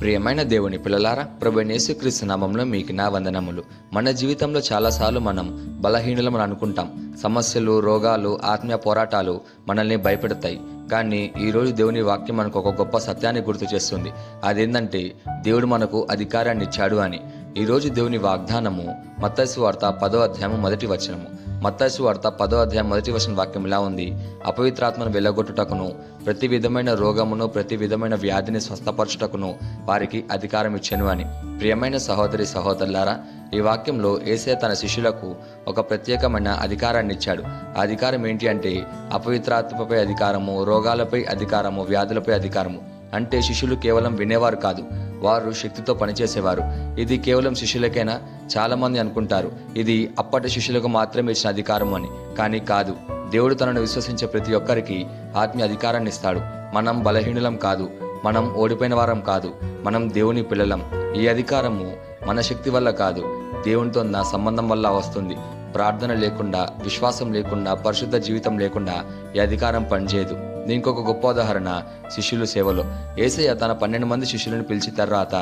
ప్రియమైన దేవుని పిల్లలారా, ప్రభువైన యేసుక్రీస్తు నామంలో మీకు నా వందనములు. మన జీవితంలో చాలాసార్లు మనం బలహీనులమని అనుకుంటాం. సమస్యలు, రోగాలు, ఆత్మీయ పోరాటాలు మనల్ని భయపెడతాయి. కానీ ఈరోజు దేవుని వాక్యం మనకు ఒక గొప్ప సత్యాన్ని గుర్తు చేస్తుంది. అదేంటంటే దేవుడు మనకు అధికారాన్ని ఇచ్చాడు అని. ఈరోజు దేవుని వాగ్దానము మత్తయి సువార్త 10వ అధ్యాయము మొదటి వచనము. మత్తయి సువార్త 10వ అధ్యాయం మొదటి వచనం వాక్యం ఇలా ఉంది: అపవిత్రాత్మను వెళ్ళగొట్టుటకును, ప్రతి విధమైన రోగమును, ప్రతి విధమైన వ్యాధిని స్వస్థపరచుటకును వారికి అధికారం ఇచ్చెను అని. ప్రియమైన సహోదరి సహోదరులారా, ఈ వాక్యంలో యేసయ్య తన శిష్యులకు ఒక ప్రత్యేకమైన అధికారాన్ని ఇచ్చాడు. ఆ అధికారం ఏంటి అంటే అపవిత్రాత్మపై అధికారము, రోగాలపై అధికారము, వ్యాధులపై అధికారము. అంటే శిష్యులు కేవలం వినేవారు కాదు, వారు శక్తితో పనిచేసేవారు. ఇది కేవలం శిష్యులకైనా? చాలా మంది అనుకుంటారు ఇది అప్పటి శిష్యులకు మాత్రమే ఇచ్చిన అధికారం అని. కానీ కాదు, దేవుడు తనను విశ్వసించే ప్రతి ఒక్కరికి ఆత్మీయ అధికారాన్ని ఇస్తాడు. మనం బలహీనులం కాదు, మనం ఓడిపోయిన వారం కాదు, మనం దేవుని పిల్లలం. ఈ అధికారము మన శక్తి వల్ల కాదు, దేవునితో ఉన్న సంబంధం వల్ల వస్తుంది. ప్రార్థన లేకుండా, విశ్వాసం లేకుండా, పరిశుద్ధ జీవితం లేకుండా ఈ అధికారం పనిచేయదు. దీనికి ఒక గొప్ప ఉదాహరణ శిష్యుల సేవలో. యేసయ్య తన 12 మంది శిష్యులను పిలిచిన తర్వాత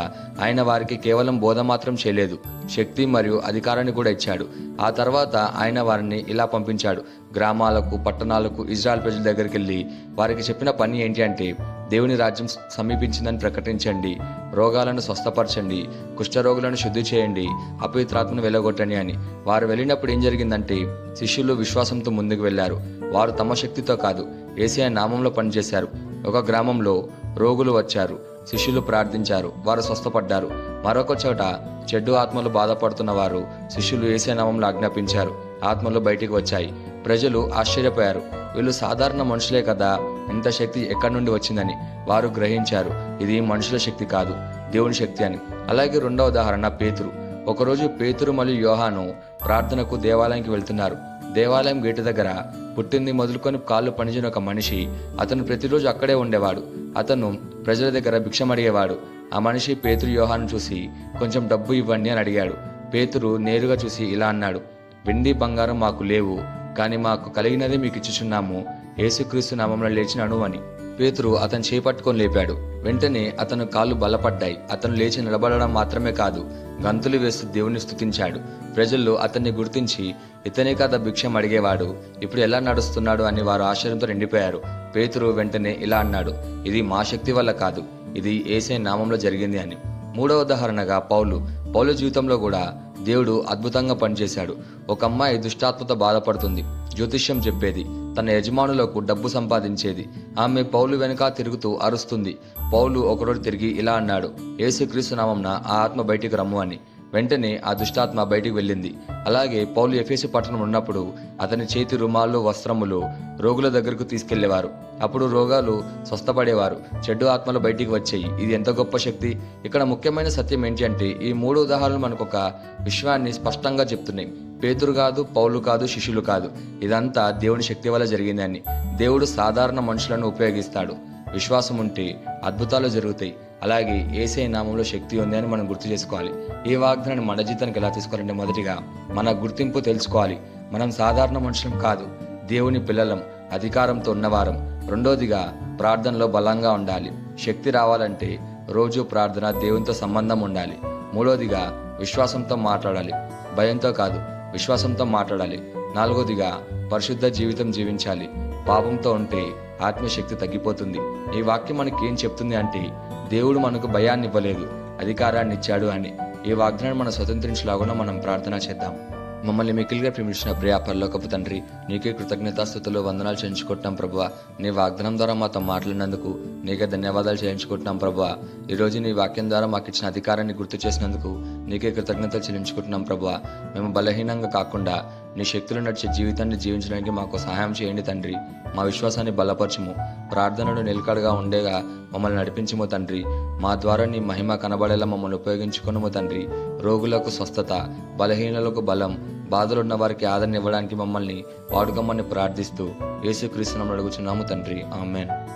ఆయన వారికి కేవలం బోధ మాత్రం చేయలేదు, శక్తి మరియు అధికారాన్ని కూడా ఇచ్చాడు. ఆ తర్వాత ఆయన వారిని ఇలా పంపించాడు: గ్రామాలకు, పట్టణాలకు, ఇజ్రాయెల్ ప్రజల దగ్గరికి వెళ్ళి వారికి చెప్పిన పని ఏంటి అంటే దేవుని రాజ్యం సమీపించిందని ప్రకటించండి, రోగాలను స్వస్థపరచండి, కుష్ఠరోగులను శుద్ధి చేయండి, అపవిత్రాత్మను వెళ్ళగొట్టండి అని. వారు వెళ్ళినప్పుడు ఏం జరిగిందంటే శిష్యులు విశ్వాసంతో ముందుకు వెళ్ళారు. వారు తమ శక్తితో కాదు, యేసయ్య నామంలో పనిచేశారు. ఒక గ్రామంలో రోగులు వచ్చారు, శిష్యులు ప్రార్థించారు, వారు స్వస్థపడ్డారు. మరొక చోట చెడ్డు ఆత్మలు బాధపడుతున్న వారు శిష్యులు యేసయ్య నామంలో ఆజ్ఞాపించారు, ఆత్మలు బయటికి వచ్చాయి. ప్రజలు ఆశ్చర్యపోయారు, వీళ్ళు సాధారణ మనుషులే కదా, ఇంత శక్తి ఎక్కడి నుండి వచ్చిందని. వారు గ్రహించారు ఇది మనుషుల శక్తి కాదు, దేవుని శక్తి అని. అలాగే రెండవ ఉదాహరణ పేతురు. ఒకరోజు పేతురు మరియు యోహాను ప్రార్థనకు దేవాలయానికి వెళ్తున్నారు. దేవాలయం గేటు దగ్గర పుట్టింది మొదలుకొని కాళ్ళు పనిచిన ఒక మనిషి, అతను ప్రతిరోజు అక్కడే ఉండేవాడు. అతను ప్రజల దగ్గర భిక్షం అడిగేవాడు. ఆ మనిషి పేతురు యోహాను చూసి కొంచెం డబ్బు ఇవ్వండి అని అడిగాడు. పేతురు నేరుగా చూసి ఇలా అన్నాడు: వెండి బంగారం మాకు లేవు, కానీ మాకు కలిగినది మీకు ఇచ్చుచున్నాము, యేసుక్రీస్తు నామమున లేచినను అని. పేతురు అతను చేపట్టుకొని లేపాడు. వెంటనే అతను కాళ్ళు బలపడ్డాయి. అతను లేచి నిలబడడం మాత్రమే కాదు, గంతులు వేస్తూ దేవుని స్తుతించాడు. ప్రజలు అతన్ని గుర్తించి ఇతనే కదా భిక్షం అడిగేవాడు, ఇప్పుడు ఎలా నడుస్తున్నాడు అని వారు ఆశ్చర్యంతో నిండిపోయారు. పేతురు వెంటనే ఇలా అన్నాడు: ఇది మా శక్తి వల్ల కాదు, ఇది యేసయ్య నామంలో జరిగింది అని. మూడవ ఉదాహరణగా పౌలు జీవితంలో కూడా దేవుడు అద్భుతంగా పనిచేశాడు. ఒక అమ్మాయి దుష్టాత్మతో బాధపడుతుంది, జ్యోతిష్యం చెప్పేది, తన యజమానులకు డబ్బు సంపాదించేది. ఆమె పౌలు వెనుక తిరుగుతూ అరుస్తుంది. పౌలు ఒకరోజు తిరిగి ఇలా అన్నాడు: యేసుక్రీస్తు నామమున ఆ ఆత్మ బయటికి రమ్ము అని. వెంటనే ఆ దుష్టాత్మ బయటికి వెళ్ళింది. అలాగే పౌలు ఎఫెసు పట్టణం ఉన్నప్పుడు అతని చేతి రుమాలు, వస్త్రములు రోగుల దగ్గరకు తీసుకెళ్లేవారు. అప్పుడు రోగాలు స్వస్థపడేవారు, చెడ్డు ఆత్మలు బయటికి వచ్చాయి. ఇది ఎంత గొప్ప శక్తి! ఇక్కడ ముఖ్యమైన సత్యం ఏంటి అంటే ఈ 3 ఉదాహరణలు మనకు ఒక విషయాన్ని స్పష్టంగా చెప్తున్నాయి. పేతురు కాదు, పౌలు కాదు, శిష్యులు కాదు, ఇదంతా దేవుని శక్తి వల్ల జరిగిందని. దేవుడు సాధారణ మనుషులను ఉపయోగిస్తాడు. విశ్వాసం ఉంటే అద్భుతాలు జరుగుతాయి. అలాగే యేసయ్య నామంలో శక్తి ఉంది అని మనం గుర్తు చేసుకోవాలి. ఈ వాగ్దానాన్ని మన జీవితానికి ఎలా తీసుకోవాలంటే మొదటిగా మన గుర్తింపు తెలుసుకోవాలి. మనం సాధారణ మనుషులం కాదు, దేవుని పిల్లలం, అధికారంతో ఉన్నవారం. రెండోదిగా ప్రార్థనలో బలంగా ఉండాలి. శక్తి రావాలంటే రోజు ప్రార్థన, దేవునితో సంబంధం ఉండాలి. మూడోదిగా విశ్వాసంతో మాట్లాడాలి, భయంతో కాదు, విశ్వాసంతో మాట్లాడాలి. నాలుగోదిగా పరిశుద్ధ జీవితం జీవించాలి. పాపంతో ఉంటే ఆత్మీయ శక్తి తగ్గిపోతుంది. ఈ వాక్యం మనకి ఏం చెప్తుంది అంటే దేవుడు మనకు భయాన్ని ఇవ్వలేదు, అధికారాన్ని ఇచ్చాడు అని. ఈ వాగ్దానాన్ని మనం స్వతంత్రించలాగా మనం ప్రార్థన చేద్దాం. మమ్మల్ని మిక్కిలిగా ప్రేమించిన ప్రియ పరలోకపు తండ్రి, నీకే కృతజ్ఞతాస్తుతులు, వందనాలు చేయించుకుంటున్నాం ప్రభువా. నీ వాగ్దానం ద్వారా మాతో మాట్లాడినందుకు నీకే ధన్యవాదాలు చేయించుకుంటున్నాం ప్రభువా. ఈరోజు నీ వాక్యం ద్వారా మాకు ఇచ్చిన అధికారాన్ని గుర్తు చేసినందుకు నీకే కృతజ్ఞతలు చెల్లించుకుంటున్నాం ప్రభువా. మేము బలహీనంగా కాకుండా నీ శక్తులు నడిచే జీవితాన్ని జీవించడానికి మాకు సహాయం చేయండి తండ్రి. మా విశ్వాసాన్ని బలపరచుము, ప్రార్థనలు నిలకడగా ఉండేగా మమ్మల్ని నడిపించుము తండ్రి. మా ద్వారా నీ మహిమ కనబడేలా మమ్మల్ని ఉపయోగించుకున్నాము తండ్రి. రోగులకు స్వస్థత, బలహీనులకు బలం, బాధలున్న వారికి ఆదరణ ఇవ్వడానికి మమ్మల్ని వాడుకోమని ప్రార్థిస్తూ యేసుక్రీస్తు నామమున అడుగుచున్నాము తండ్రి. ఆమేన్.